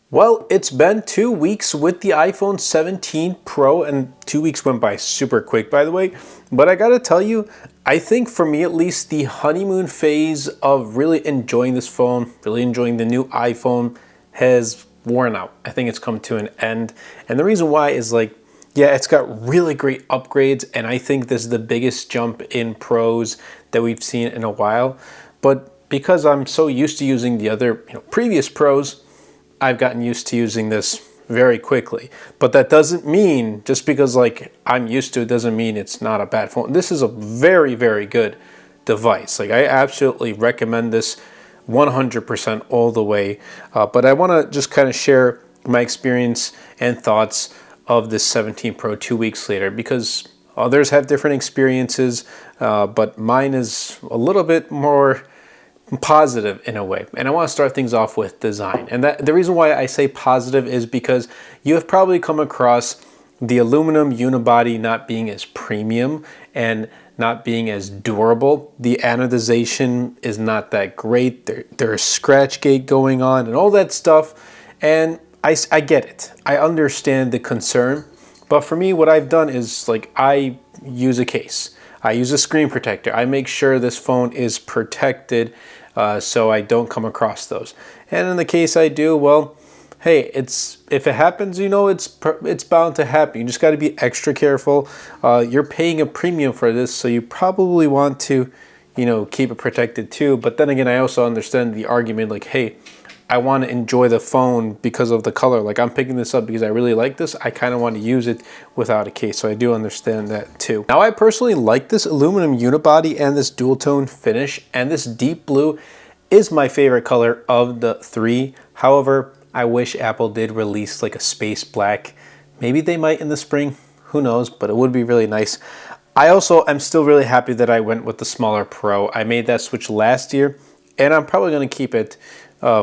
Well, it's been 2 weeks with the iPhone 17 Pro, and 2 weeks went by super quick, by the way. But I gotta tell you, I think for me at least, the honeymoon phase of really enjoying this phone, really enjoying the new iPhone, has worn out. I think it's come to an end. And the reason why is yeah, it's got really great upgrades, and I think this is the biggest jump in pros that we've seen in a while. But because I'm so used to using the other previous pros, I've gotten used to using this very quickly. But that doesn't mean, just because I'm used to it, doesn't mean it's not a bad phone. This is a very, very good device. I absolutely recommend this 100% all the way. But I want to just kind of share my experience and thoughts of this 17 Pro 2 weeks later, because others have different experiences, but mine is a little bit more positive in a way. And I want to start things off with design. And the reason why I say positive is because you have probably come across the aluminum unibody not being as premium and not being as durable. The anodization is not that great. There's scratch gate going on and all that stuff. And I get it. I understand the concern. But for me, what I've done is I use a case. I use a screen protector. I make sure this phone is protected so I don't come across those. And in the case I do, well, hey, if it happens, it's bound to happen. You just got to be extra careful. You're paying a premium for this, so you probably want to, keep it protected too. But then again, I also understand the argument hey, I want to enjoy the phone because of the color. I'm picking this up because I really like this. I kind of want to use it without a case, so I do understand that too. Now, I personally like this aluminum unibody and this dual tone finish, and this deep blue is my favorite color of the three. However, I wish Apple did release a space black. Maybe they might in the spring, who knows, but it would be really nice. I also am still really happy that I went with the smaller Pro. I made that switch last year, and I'm probably going to keep it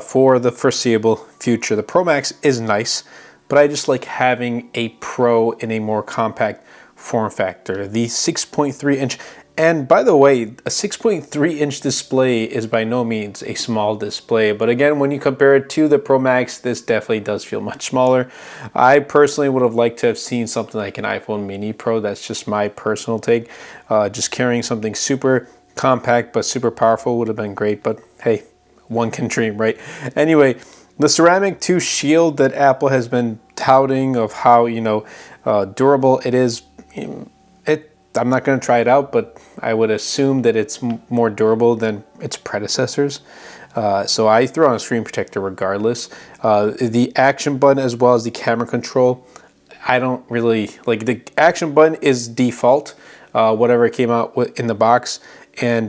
for the foreseeable future. The Pro Max is nice, but I just like having a Pro in a more compact form factor. The 6.3 inch, and by the way, a 6.3 inch display is by no means a small display, but again, when you compare it to the Pro Max, this definitely does feel much smaller. I personally would have liked to have seen something like an iPhone Mini Pro. That's just my personal take. Just carrying something super compact but super powerful would have been great, but hey, one can dream, right? Anyway, the ceramic 2 shield that Apple has been touting of how durable it is, I'm not going to try it out, but I would assume that it's more durable than its predecessors. So I throw on a screen protector regardless. The action button as well as the camera control, I don't really like. The action button is default, whatever came out in the box, and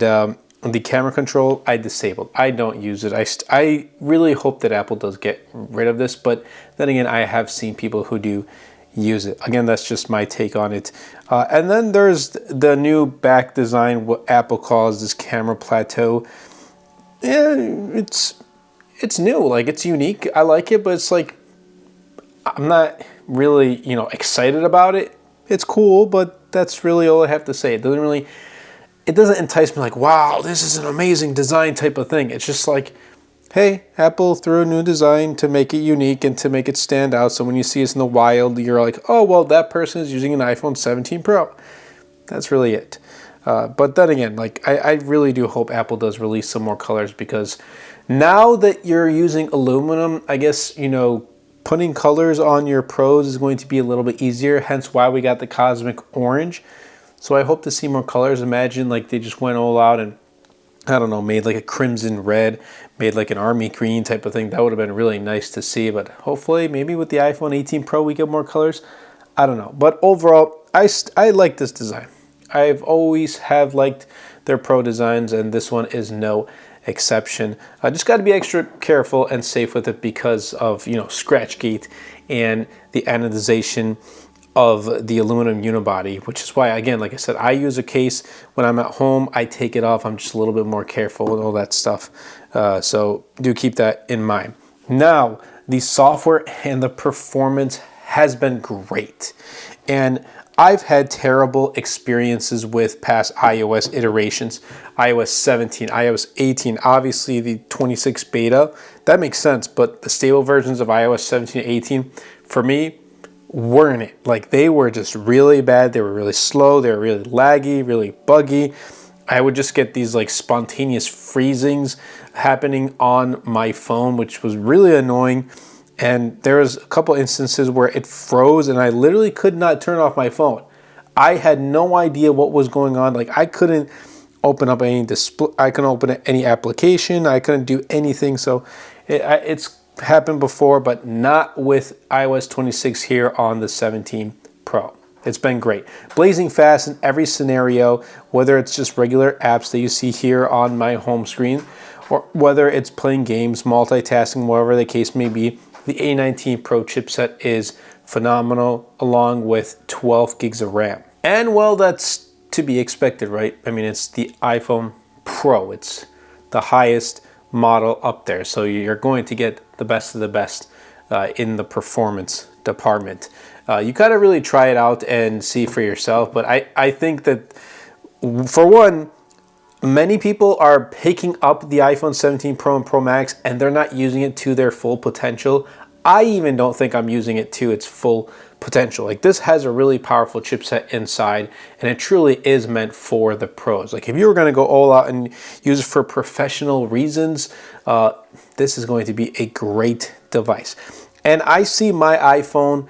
the camera control I disabled. I don't use it. I really hope that Apple does get rid of this, but then again, I have seen people who do use it. Again, that's just my take on it. And then there's the new back design, what Apple calls this camera plateau. Yeah, it's new. It's unique. I like it, but it's I'm not really excited about it. It's cool, but that's really all I have to say. It doesn't entice me wow, this is an amazing design type of thing. It's just hey, Apple threw a new design to make it unique and to make it stand out. So when you see it in the wild, you're oh, well, that person is using an iPhone 17 Pro. That's really it. But then again, I really do hope Apple does release some more colors, because now that you're using aluminum, I guess, putting colors on your Pros is going to be a little bit easier, hence why we got the cosmic orange. So I hope to see more colors. Imagine they just went all out and, I don't know, made a crimson red, made an army green type of thing. That would have been really nice to see. But hopefully, maybe with the iPhone 18 Pro, we get more colors. I don't know. But overall, I like this design. I've always have liked their Pro designs, and this one is no exception. I just got to be extra careful and safe with it because of, scratch gate and the anodization of the aluminum unibody, which is why, again, like I said, I use a case. When I'm at home, I take it off. I'm just a little bit more careful with all that stuff. So do keep that in mind. Now, the software and the performance has been great. And I've had terrible experiences with past iOS iterations, iOS 17, iOS 18, obviously the 26 beta, that makes sense, but the stable versions of iOS 17 and 18, for me, weren't it. Like, they were just really bad, they were really slow, they were really laggy, really buggy. I would just get these like spontaneous freezings happening on my phone, which was really annoying. And there was a couple instances where it froze and I literally could not turn off my phone. I had no idea what was going on. Like, I couldn't open up any display, I couldn't open any application, I couldn't do anything. So it's happened before, but not with iOS 26 here on the 17 Pro. It's been great. Blazing fast in every scenario, whether it's just regular apps that you see here on my home screen, or whether it's playing games, multitasking, whatever the case may be. The A19 Pro chipset is phenomenal, along with 12 gigs of RAM. And well, that's to be expected, right? I mean, it's the iPhone Pro. It's the highest model up there. So you're going to get the best of the best in the performance department. You gotta really try it out and see for yourself. But I think that, for one, many people are picking up the iPhone 17 Pro and Pro Max and they're not using it to their full potential. I even don't think I'm using it to its full potential. Like, this has a really powerful chipset inside and it truly is meant for the pros. Like, if you were gonna go all out and use it for professional reasons, this is going to be a great device. And I see my iPhone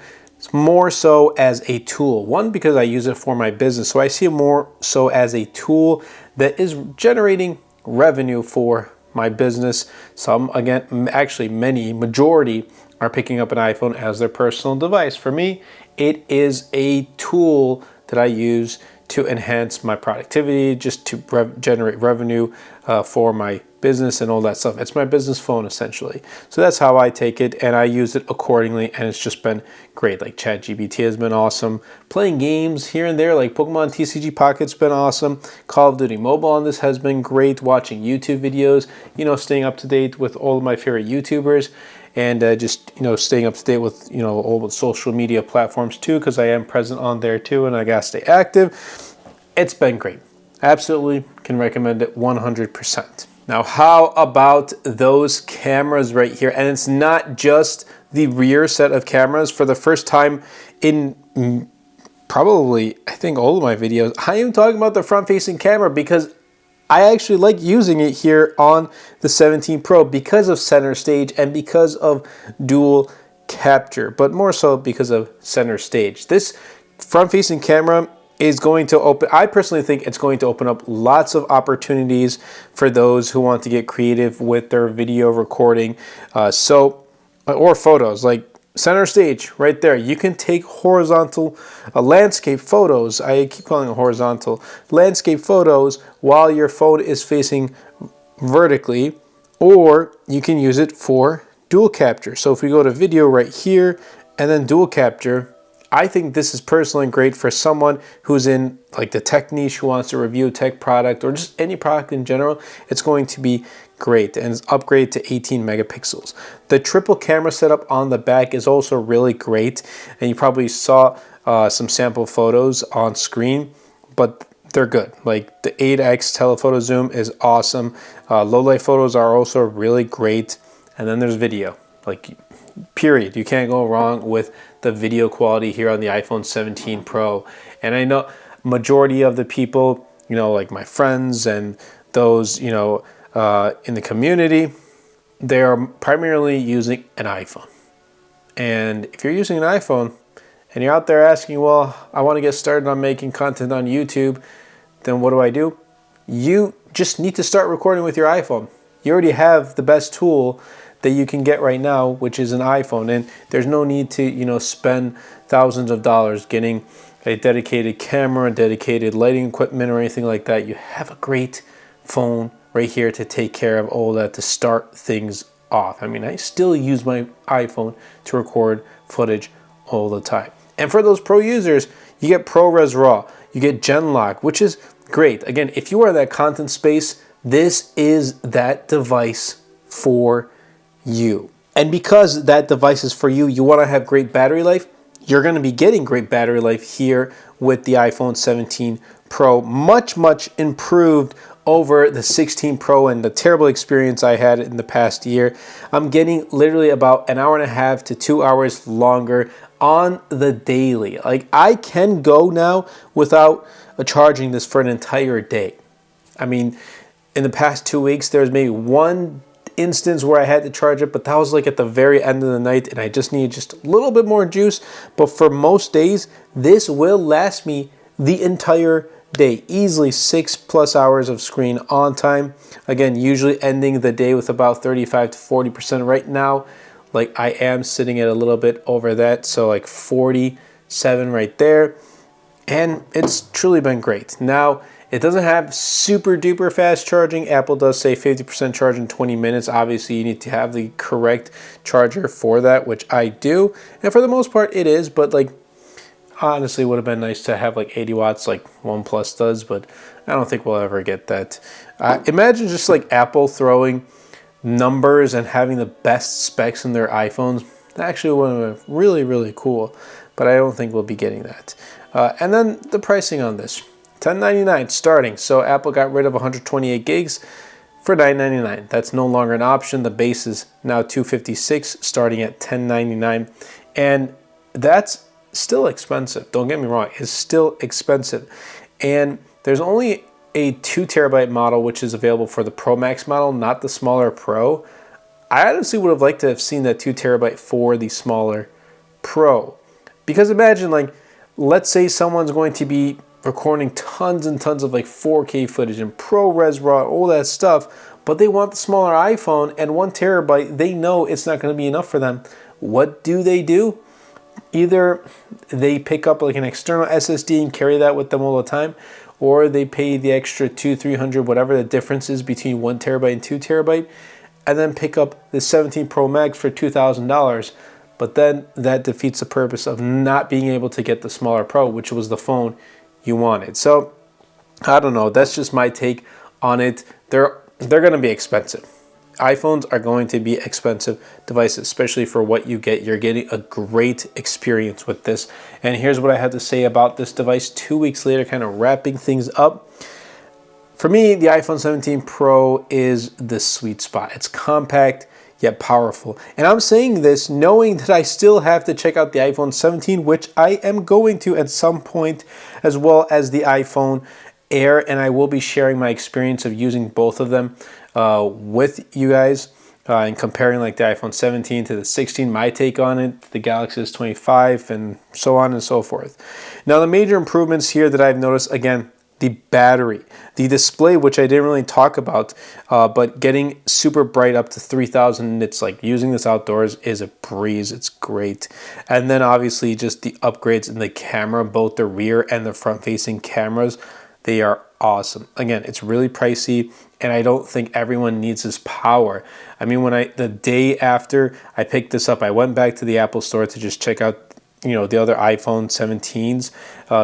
more so as a tool. One, because I use it for my business. So I see it more so as a tool that is generating revenue for my business. Some, again, actually majority are picking up an iPhone as their personal device. For me, it is a tool that I use to enhance my productivity, just to generate revenue for my business and all that stuff. It's my business phone, essentially. So that's how I take it, and I use it accordingly, and it's just been great. Like, ChatGPT has been awesome. Playing games here and there, like Pokemon TCG Pocket's been awesome. Call of Duty Mobile on this has been great. Watching YouTube videos, staying up to date with all of my favorite YouTubers, and just, staying up to date with, all the social media platforms too, because I am present on there too, and I gotta stay active. It's been great. Absolutely can recommend it 100%. Now, how about those cameras right here? And it's not just the rear set of cameras. For the first time in probably, I think, all of my videos, I am talking about the front-facing camera because I actually like using it here on the 17 Pro because of center stage and because of dual capture, but more so because of center stage. This front-facing camera is going to open, I personally think it's going to open up lots of opportunities for those who want to get creative with their video recording, or photos. Like center stage right there, you can take horizontal landscape photos. I keep calling it horizontal landscape photos while your phone is facing vertically, or you can use it for dual capture. So if we go to video right here and then dual capture, I think this is personally great for someone who's in like the tech niche, who wants to review a tech product or just any product in general. It's going to be great, and it's upgraded to 18 megapixels. The triple camera setup on the back is also really great, and you probably saw some sample photos on screen, but they're good. Like the 8x telephoto zoom is awesome. Low light photos are also really great, and then there's video. Like, period. You can't go wrong with the video quality here on the iPhone 17 Pro. And I know majority of the people, like my friends and those, in the community, they are primarily using an iPhone. And if you're using an iPhone and you're out there asking, well, I want to get started on making content on YouTube, then what do? You just need to start recording with your iPhone. You already have the best tool that you can get right now, which is an iPhone, and there's no need to spend thousands of dollars getting a dedicated camera, dedicated lighting equipment, or anything like that. You have a great phone right here to take care of all that, to start things off. I mean, I still use my iPhone to record footage all the time. And for those pro users, you get ProRes RAW, you get Genlock, which is great. Again, if you are in that content space, this is that device for you. And because that device is for you, you want to have great battery life, you're going to be getting great battery life here with the iPhone 17 Pro. Much improved over the 16 Pro and the terrible experience I had in the past year. I'm getting literally about an hour and a half to 2 hours longer on the daily. Like, I can go now without charging this for an entire day. I mean, in the past 2 weeks, there's maybe one instance where I had to charge it, but that was like at the very end of the night and I just needed just a little bit more juice. But for most days, this will last me the entire day. Easily 6+ hours of screen on time. Again, usually ending the day with about 35 to 40%. Right now, like, I am sitting at a little bit over that, so like 47 right there. And it's truly been great. Now, it doesn't have super duper fast charging. Apple does say 50% charge in 20 minutes. Obviously, you need to have the correct charger for that, which I do. And for the most part, it is. But, like, honestly, it would have been nice to have like 80 watts like OnePlus does. But I don't think we'll ever get that. Imagine just like Apple throwing numbers and having the best specs in their iPhones. That actually would have been really, really cool. But I don't think we'll be getting that. And then the pricing on this. $10.99 starting. So Apple got rid of 128 gigs for $9.99. That's no longer an option. The base is now $256 starting at $10.99. And that's still expensive. Don't get me wrong. It's still expensive. And there's only a 2 terabyte model which is available for the Pro Max model, not the smaller Pro. I honestly would have liked to have seen that 2 terabyte for the smaller Pro. Because imagine, like, let's say someone's going to be recording tons and tons of like 4K footage and ProRes RAW, all that stuff, but they want the smaller iPhone and 1 terabyte, they know it's not going to be enough for them. What do? Either they pick up like an external SSD and carry that with them all the time, or they pay the extra $200-300, whatever the difference is between 1 terabyte and 2 terabyte, and then pick up the 17 Pro Max for $2,000. But then that defeats the purpose of not being able to get the smaller Pro, which was the phone you wanted. So I don't know. That's just my take on it. They're going to be expensive. iPhones are going to be expensive devices, especially for what you get. You're getting a great experience with this. And here's what I had to say about this device 2 weeks later, kind of wrapping things up. For me, the iPhone 17 Pro is the sweet spot. It's compact yet powerful. And I'm saying this knowing that I still have to check out the iPhone 17, which I am going to at some point, as well as the iPhone Air, and I will be sharing my experience of using both of them with you guys and comparing like the iPhone 17 to the 16, my take on it, the Galaxy S25, and so on and so forth. Now, the major improvements here that I've noticed, again, the battery, the display, which I didn't really talk about, but getting super bright up to 3,000 nits, like using this outdoors is a breeze. It's great. And then obviously just the upgrades in the camera, both the rear and the front facing cameras, they are awesome. Again, it's really pricey, and I don't think everyone needs this power. I mean, the day after I picked this up, I went back to the Apple store to just check out, you know, the other iPhone 17s,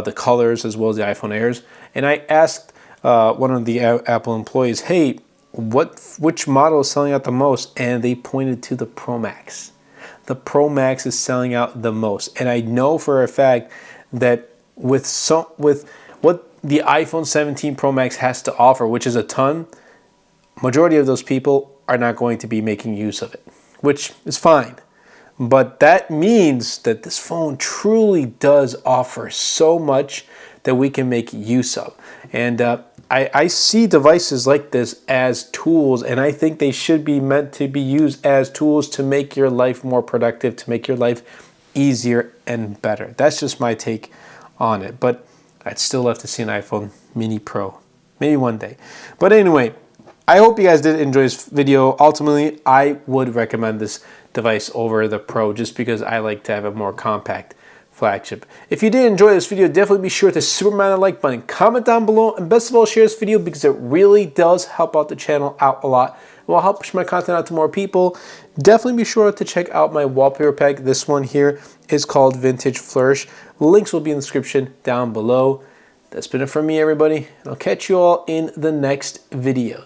the colors, as well as the iPhone Airs. And I asked one of the Apple employees, hey, which model is selling out the most? And they pointed to the Pro Max. The Pro Max is selling out the most. And I know for a fact that with what the iPhone 17 Pro Max has to offer, which is a ton, majority of those people are not going to be making use of it, which is fine. But that means that this phone truly does offer so much that we can make use of. And I see devices like this as tools, and I think they should be meant to be used as tools to make your life more productive, to make your life easier and better. That's just my take on it. But I'd still love to see an iPhone Mini Pro, maybe one day. But anyway, I hope you guys did enjoy this video. Ultimately, I would recommend this device over the Pro just because I like to have a more compact flagship. If you did enjoy this video, definitely be sure to superman the like button, comment down below, and best of all, share this video because it really does help out the channel out a lot. It will help push my content out to more people. Definitely be sure to check out my wallpaper pack. This one here is called Vintage Flourish. Links will be in the description down below. That's been it from me, everybody, and I'll catch you all in the next video.